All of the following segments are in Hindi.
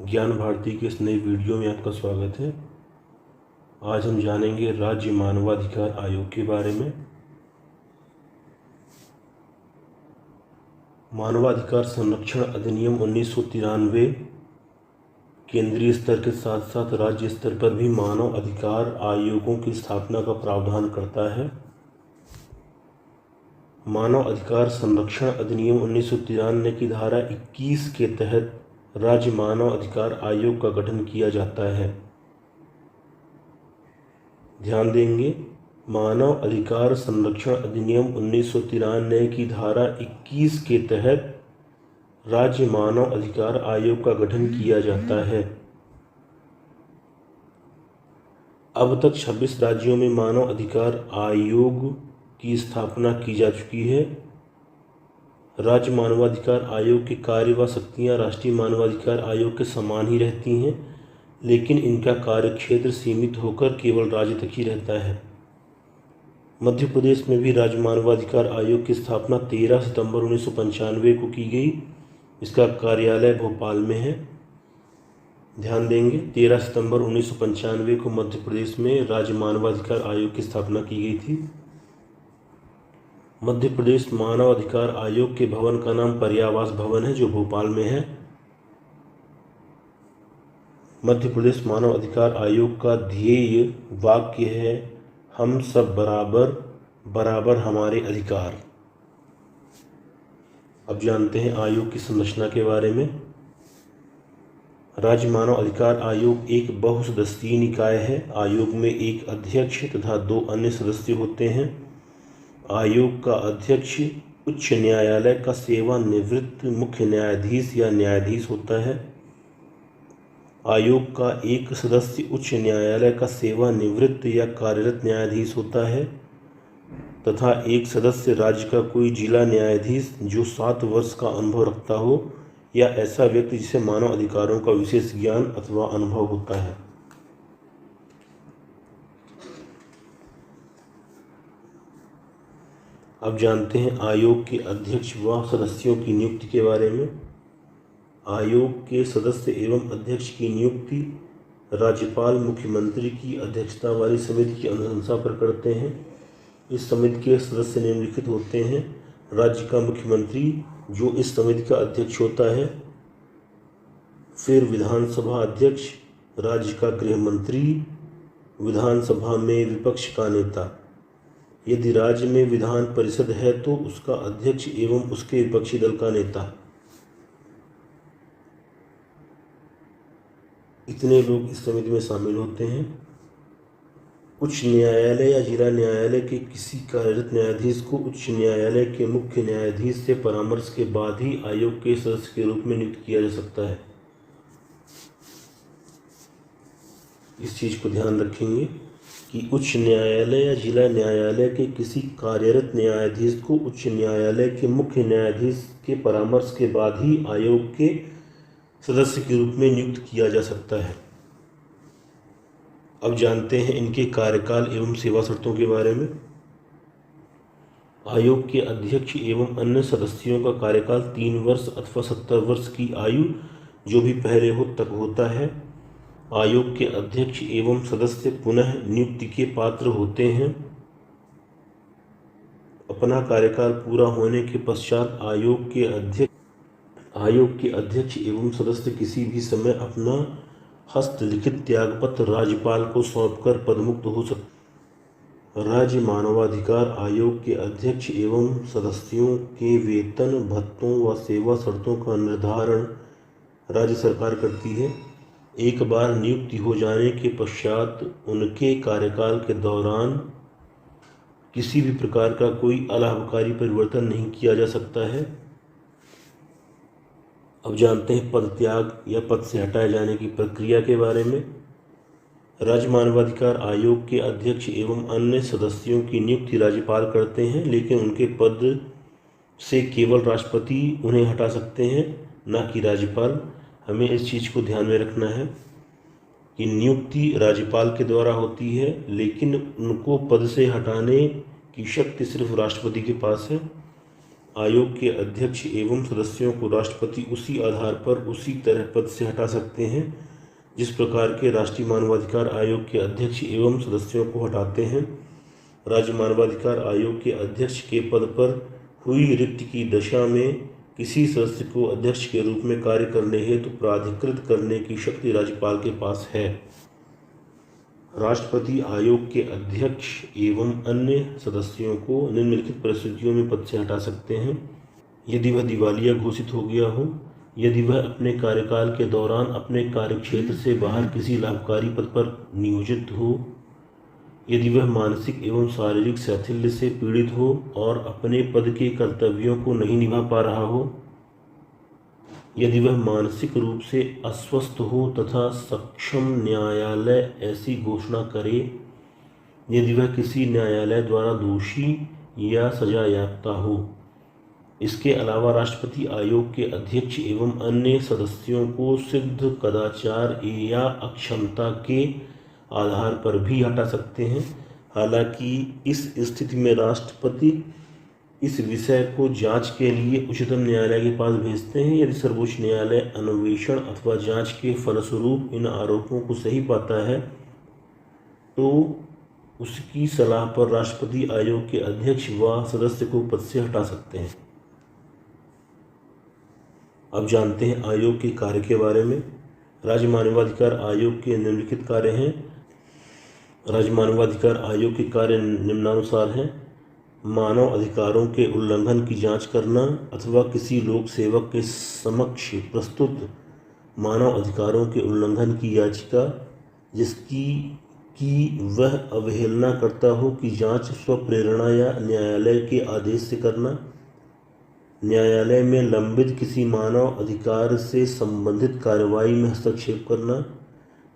ज्ञान भारती के इस नई वीडियो में आपका स्वागत है। आज हम जानेंगे राज्य मानवाधिकार आयोग के बारे में। मानवाधिकार संरक्षण अधिनियम 1993 केंद्रीय स्तर के साथ साथ राज्य स्तर पर भी मानव अधिकार आयोगों की स्थापना का प्रावधान करता है। मानव अधिकार संरक्षण अधिनियम 1993 की धारा 21 के तहत राज्य मानव अधिकार आयोग का गठन किया जाता है। ध्यान देंगे, मानव अधिकार संरक्षण अधिनियम 1993 की धारा 21 के तहत राज्य मानव अधिकार आयोग का गठन किया जाता है। अब तक 26 राज्यों में मानव अधिकार आयोग की स्थापना की जा चुकी है। राज्य मानवाधिकार आयोग के कार्य व शक्तियाँ राष्ट्रीय मानवाधिकार आयोग के समान ही रहती हैं, लेकिन इनका कार्यक्षेत्र सीमित होकर केवल राज्य तक ही रहता है। मध्य प्रदेश में भी राज्य मानवाधिकार आयोग की स्थापना 13 सितंबर 1995 को की गई। इसका कार्यालय भोपाल में है। ध्यान देंगे, 13 सितंबर 1995 को मध्य प्रदेश में राज्य मानवाधिकार आयोग की स्थापना की गई थी। मध्य प्रदेश मानव अधिकार आयोग के भवन का नाम पर्यावास भवन है, जो भोपाल में है। मध्य प्रदेश मानव अधिकार आयोग का ध्येय वाक्य है, हम सब बराबर, बराबर हमारे अधिकार। अब जानते हैं आयोग की संरचना के बारे में। राज्य मानव अधिकार आयोग एक बहुसदस्यीय निकाय है। आयोग में एक अध्यक्ष तथा 2 अन्य सदस्य होते हैं। आयोग का अध्यक्ष उच्च न्यायालय का सेवानिवृत्त मुख्य न्यायाधीश या न्यायाधीश होता है। आयोग का एक सदस्य उच्च न्यायालय का सेवानिवृत्त या कार्यरत न्यायाधीश होता है तथा एक सदस्य राज्य का कोई जिला न्यायाधीश जो 7 वर्ष का अनुभव रखता हो या ऐसा व्यक्ति जिसे मानव अधिकारों का विशेष ज्ञान अथवा अनुभव होता है। अब जानते हैं आयोग के अध्यक्ष व सदस्यों की नियुक्ति के बारे में। आयोग के सदस्य एवं अध्यक्ष की नियुक्ति राज्यपाल मुख्यमंत्री की अध्यक्षता वाली समिति की अनुशंसा पर करते हैं। इस समिति के सदस्य निम्नलिखित होते हैं। राज्य का मुख्यमंत्री, जो इस समिति का अध्यक्ष होता है। फिर विधानसभा अध्यक्ष, राज्य का गृह मंत्री, विधानसभा में विपक्ष का नेता। यदि राज्य में विधान परिषद है तो उसका अध्यक्ष एवं उसके विपक्षी दल का नेता। इतने लोग इस समिति में शामिल होते हैं। उच्च न्यायालय या जिला न्यायालय के किसी कार्यरत न्यायाधीश को उच्च न्यायालय के मुख्य न्यायाधीश से परामर्श के बाद ही आयोग के सदस्य के रूप में नियुक्त किया जा सकता है। इस चीज को ध्यान रखेंगे कि उच्च न्यायालय या जिला न्यायालय के किसी कार्यरत न्यायाधीश को उच्च न्यायालय के मुख्य न्यायाधीश के परामर्श के बाद ही आयोग के सदस्य के रूप में नियुक्त किया जा सकता है। अब जानते हैं इनके कार्यकाल एवं सेवा शर्तों के बारे में। आयोग के अध्यक्ष एवं अन्य सदस्यों का कार्यकाल 3 वर्ष अथवा 70 वर्ष की आयु जो भी पहले हो तक होता है। आयोग के अध्यक्ष एवं सदस्य पुनः नियुक्ति के पात्र होते हैं। अपना कार्यकाल पूरा होने के पश्चात आयोग के अध्यक्ष एवं सदस्य किसी भी समय अपना हस्तलिखित त्यागपत्र राज्यपाल को सौंपकर पदमुक्त हो सकते। राज्य मानवाधिकार आयोग के अध्यक्ष एवं सदस्यों के वेतन, भत्तों व सेवा शर्तों का निर्धारण राज्य सरकार करती है। एक बार नियुक्ति हो जाने के पश्चात उनके कार्यकाल के दौरान किसी भी प्रकार का कोई अलाभकारी परिवर्तन नहीं किया जा सकता है। अब जानते हैं पद त्याग या पद से हटाए जाने की प्रक्रिया के बारे में। राज्य मानवाधिकार आयोग के अध्यक्ष एवं अन्य सदस्यों की नियुक्ति राज्यपाल करते हैं, लेकिन उनके पद से केवल राष्ट्रपति उन्हें हटा सकते हैं, न कि राज्यपाल। हमें इस चीज़ को ध्यान में रखना है कि नियुक्ति राज्यपाल के द्वारा होती है, लेकिन उनको पद से हटाने की शक्ति सिर्फ राष्ट्रपति के पास है। आयोग के अध्यक्ष एवं सदस्यों को राष्ट्रपति उसी आधार पर उसी तरह पद से हटा सकते हैं जिस प्रकार के राष्ट्रीय मानवाधिकार आयोग के अध्यक्ष एवं सदस्यों को हटाते हैं। राज्य मानवाधिकार आयोग के अध्यक्ष के पद पर हुई रिक्ति की दशा में किसी सदस्य को अध्यक्ष के रूप में कार्य करने हेतु प्राधिकृत करने की शक्ति राज्यपाल के पास है। राष्ट्रपति आयोग के अध्यक्ष एवं अन्य सदस्यों को निम्नलिखित परिस्थितियों में पद से हटा सकते हैं: यदि वह दिवालिया घोषित हो गया हो, यदि वह अपने कार्यकाल के दौरान अपने कार्यक्षेत्र से बाहर किसी लाभकारी पद पर नियोजित हो, यदि वह मानसिक एवं शारीरिक शैथिल्य से पीड़ित हो और अपने पद के कर्तव्यों को नहीं निभा पा रहा हो, यदि वह मानसिक रूप से अस्वस्थ हो तथा सक्षम न्यायालय ऐसी घोषणा करे, यदि वह किसी न्यायालय द्वारा दोषी या सजायाफ्ता हो। इसके अलावा राष्ट्रपति आयोग के अध्यक्ष एवं अन्य सदस्यों को सिद्ध कदाचार या अक्षमता के आधार पर भी हटा सकते हैं। हालांकि इस स्थिति में राष्ट्रपति इस विषय को जांच के लिए उच्चतम न्यायालय के पास भेजते हैं। यदि सर्वोच्च न्यायालय अन्वेषण अथवा जांच के फलस्वरूप इन आरोपों को सही पाता है तो उसकी सलाह पर राष्ट्रपति आयोग के अध्यक्ष व सदस्य को पद से हटा सकते हैं। अब जानते हैं आयोग के कार्य के बारे में। राज्य मानवाधिकार आयोग के निम्नलिखित कार्य हैं। राज्य मानवाधिकार आयोग के कार्य निम्नानुसार हैं: मानव अधिकारों के उल्लंघन की जांच करना अथवा किसी लोक सेवक के समक्ष प्रस्तुत मानव अधिकारों के उल्लंघन की याचिका जिसकी वह अवहेलना करता हो की जांच स्वप्रेरणा या न्यायालय के आदेश से करना, न्यायालय में लंबित किसी मानव अधिकार से संबंधित कार्रवाई में हस्तक्षेप करना,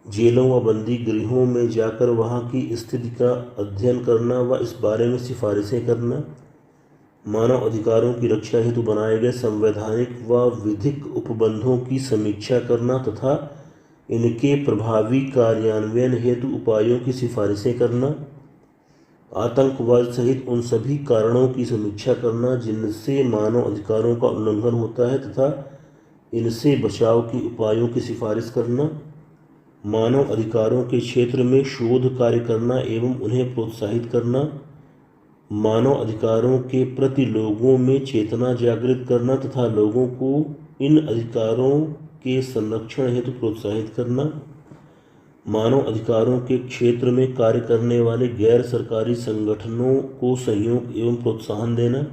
जेलों व बंदी गृहों में जाकर वहां की स्थिति का अध्ययन करना व इस बारे में सिफारिशें करना, मानव अधिकारों की रक्षा हेतु बनाए गए संवैधानिक व विधिक उपबंधों की समीक्षा करना तथा इनके प्रभावी कार्यान्वयन हेतु उपायों की सिफारिशें करना, आतंकवाद सहित उन सभी कारणों की समीक्षा करना जिनसे मानव अधिकारों का उल्लंघन होता है तथा इनसे बचाव के उपायों की सिफारिश करना, मानव अधिकारों के क्षेत्र में शोध कार्य करना एवं उन्हें प्रोत्साहित करना, मानव अधिकारों के प्रति लोगों में चेतना जागृत करना तथा लोगों को इन अधिकारों के संरक्षण हेतु प्रोत्साहित करना, मानव अधिकारों के क्षेत्र में कार्य करने वाले गैर सरकारी संगठनों को सहयोग एवं प्रोत्साहन देना,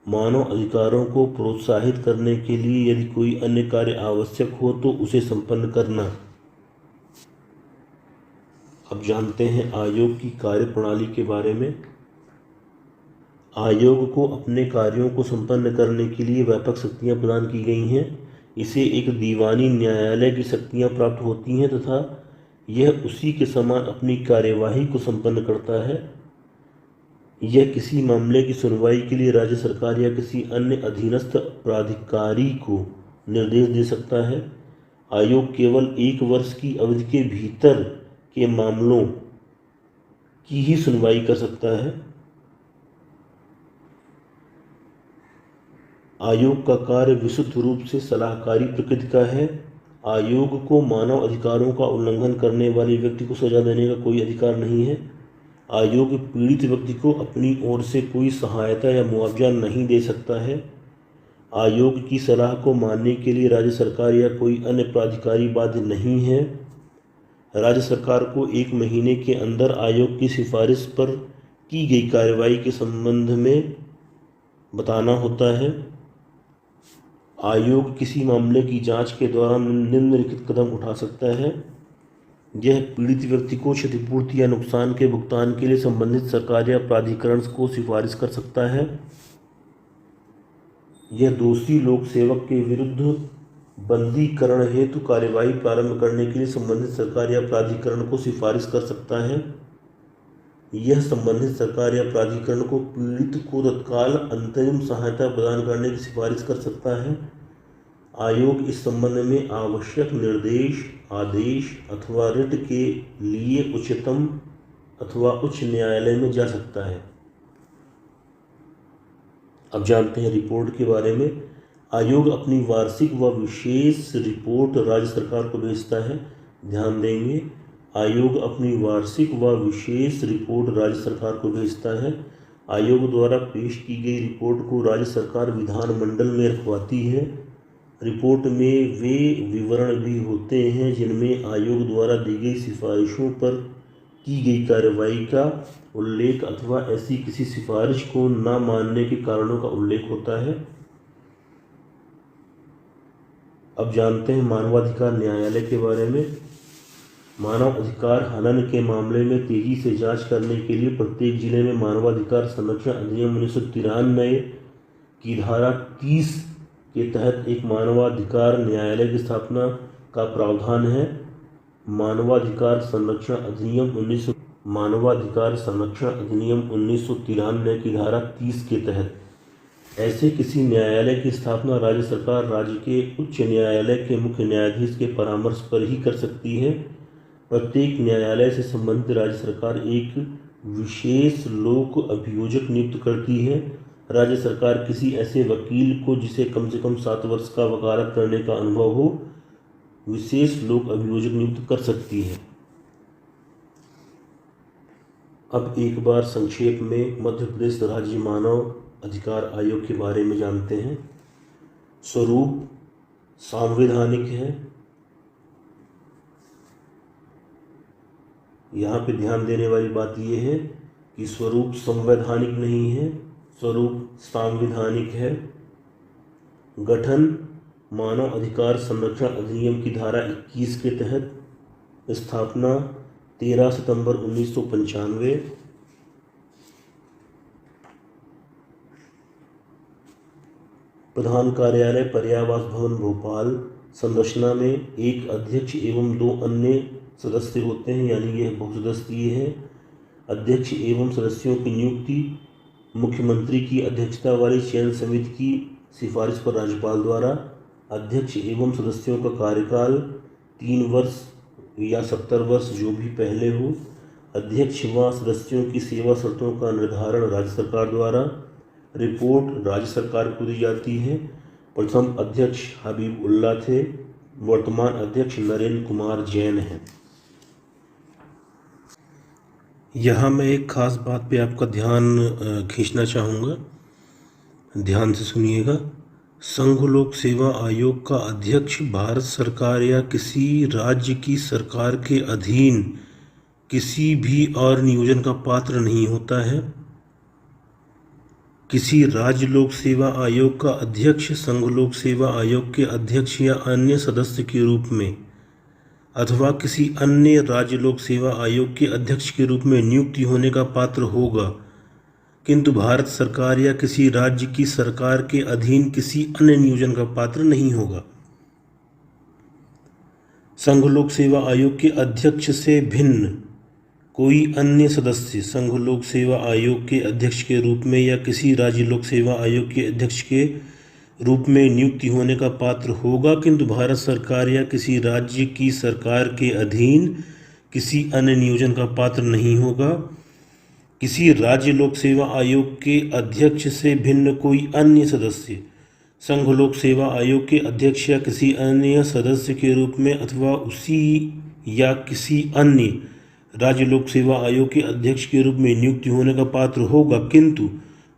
मानव अधिकारों को प्रोत्साहित करने के लिए यदि कोई अन्य कार्य आवश्यक हो तो उसे संपन्न करना। अब जानते हैं आयोग की कार्यप्रणाली के बारे में। आयोग को अपने कार्यों को संपन्न करने के लिए व्यापक शक्तियां प्रदान की गई हैं। इसे एक दीवानी न्यायालय की शक्तियां प्राप्त होती हैं तथा यह उसी के समान अपनी कार्यवाही को संपन्न करता है। यह किसी मामले की सुनवाई के लिए राज्य सरकार या किसी अन्य अधीनस्थ प्राधिकारी को निर्देश दे सकता है। आयोग केवल 1 वर्ष की अवधि के भीतर के मामलों की ही सुनवाई कर सकता है। आयोग का कार्य विशुद्ध रूप से सलाहकारी प्रकृति का है। आयोग को मानव अधिकारों का उल्लंघन करने वाले व्यक्ति को सजा देने का कोई अधिकार नहीं है। आयोग पीड़ित व्यक्ति को अपनी ओर से कोई सहायता या मुआवजा नहीं दे सकता है। आयोग की सलाह को मानने के लिए राज्य सरकार या कोई अन्य प्राधिकारी बाध्य नहीं है। राज्य सरकार को 1 महीने के अंदर आयोग की सिफारिश पर की गई कार्रवाई के संबंध में बताना होता है। आयोग किसी मामले की जांच के दौरान निम्नलिखित कदम उठा सकता है। यह पीड़ित व्यक्ति को क्षतिपूर्ति या नुकसान के भुगतान के लिए संबंधित सरकार या प्राधिकरण को सिफारिश कर सकता है। यह दोषी लोक सेवक के विरुद्ध बंदीकरण हेतु कार्यवाही प्रारंभ करने के लिए संबंधित सरकार या प्राधिकरण को सिफारिश कर सकता है। यह संबंधित सरकार या प्राधिकरण को पीड़ित को तत्काल अंतरिम सहायता प्रदान करने की सिफारिश कर सकता है। आयोग इस संबंध में आवश्यक निर्देश, आदेश अथवा रिट के लिए उच्चतम अथवा उच्च न्यायालय में जा सकता है। अब जानते हैं रिपोर्ट के बारे में। आयोग अपनी वार्षिक व विशेष रिपोर्ट राज्य सरकार को भेजता है। ध्यान देंगे, आयोग अपनी वार्षिक व विशेष रिपोर्ट राज्य सरकार को भेजता है। आयोग द्वारा पेश की गई रिपोर्ट को राज्य सरकार विधानमंडल में रखवाती है। रिपोर्ट में वे विवरण भी होते हैं जिनमें आयोग द्वारा दी गई सिफारिशों पर की गई कार्रवाई का उल्लेख अथवा ऐसी किसी सिफारिश को न मानने के कारणों का उल्लेख होता है। अब जानते हैं मानवाधिकार न्यायालय के बारे में। मानव अधिकार हनन के मामले में तेजी से जांच करने के लिए प्रत्येक जिले में मानवाधिकार संरक्षण अधिनियम 1993 की धारा 30 के तहत एक मानवाधिकार न्यायालय की स्थापना का प्रावधान है। मानवाधिकार संरक्षण अधिनियम 1993 की धारा 30 के तहत ऐसे किसी न्यायालय की स्थापना राज्य सरकार राज्य के उच्च न्यायालय के मुख्य न्यायाधीश के परामर्श पर ही कर सकती है। प्रत्येक न्यायालय से संबंधित राज्य सरकार एक विशेष लोक अभियोजक नियुक्त करती है। राज्य सरकार किसी ऐसे वकील को जिसे कम से कम 7 वर्ष का वकालत करने का अनुभव हो विशेष लोक अभियोजक नियुक्त कर सकती है। अब एक बार संक्षेप में मध्य प्रदेश राज्य मानव अधिकार आयोग के बारे में जानते हैं। स्वरूप संवैधानिक है। यहाँ पे ध्यान देने वाली बात यह है कि स्वरूप संवैधानिक नहीं है, स्वरूप संवैधानिक है। गठन मानव अधिकार संरक्षण अधिनियम की धारा 21 के तहत। स्थापना 13 सितंबर 1995। प्रधान कार्यालय पर्यावास भवन भोपाल। संरचना में एक अध्यक्ष एवं 2 अन्य सदस्य होते हैं, यानी यह बहुसदस्यीय है। अध्यक्ष एवं सदस्यों की नियुक्ति मुख्यमंत्री की अध्यक्षता वाली चयन समिति की सिफारिश पर राज्यपाल द्वारा। अध्यक्ष एवं सदस्यों का कार्यकाल 3 वर्ष या 70 वर्ष जो भी पहले हो। अध्यक्ष व सदस्यों की सेवा शर्तों का निर्धारण राज्य सरकार द्वारा। रिपोर्ट राज्य सरकार को दी जाती है। प्रथम अध्यक्ष हबीब उल्लाह थे, वर्तमान अध्यक्ष नरेंद्र कुमार जैन हैं। यहाँ मैं एक खास बात पे आपका ध्यान खींचना चाहूँगा, ध्यान से सुनिएगा। संघ लोक सेवा आयोग का अध्यक्ष भारत सरकार या किसी राज्य की सरकार के अधीन किसी भी और नियोजन का पात्र नहीं होता है। किसी राज्य लोक सेवा आयोग का अध्यक्ष संघ लोक सेवा आयोग के अध्यक्ष या अन्य सदस्य के रूप में अथवा किसी अन्य राज्य लोक सेवा आयोग के अध्यक्ष के रूप में नियुक्ति होने का पात्र होगा, किंतु भारत सरकार या किसी राज्य की सरकार के अधीन किसी अन्य नियोजन का पात्र नहीं होगा। संघ लोक सेवा आयोग के अध्यक्ष से भिन्न कोई अन्य सदस्य संघ लोक सेवा आयोग के अध्यक्ष के रूप में या किसी राज्य लोक सेवा आयोग के अध्यक्ष के रूप में नियुक्ति होने का पात्र होगा, किंतु भारत सरकार या किसी राज्य की सरकार के अधीन किसी अन्य नियोजन का पात्र नहीं होगा। किसी राज्य लोक सेवा आयोग के अध्यक्ष से भिन्न कोई अन्य सदस्य संघ लोक सेवा आयोग के अध्यक्ष या किसी अन्य सदस्य के रूप में अथवा उसी या किसी अन्य राज्य लोक सेवा आयोग के अध्यक्ष के रूप में नियुक्ति होने का पात्र होगा, किंतु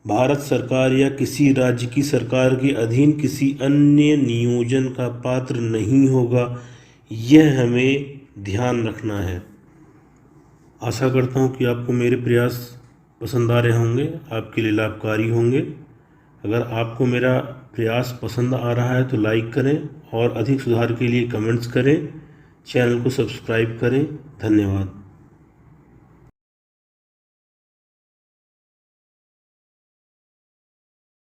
भारत सरकार या किसी राज्य की सरकार के अधीन किसी अन्य नियोजन का पात्र नहीं होगा। यह हमें ध्यान रखना है। आशा करता हूँ कि आपको मेरे प्रयास पसंद आ रहे होंगे, आपके लिए लाभकारी होंगे। अगर आपको मेरा प्रयास पसंद आ रहा है तो लाइक करें और अधिक सुधार के लिए कमेंट्स करें। चैनल को सब्सक्राइब करें। धन्यवाद।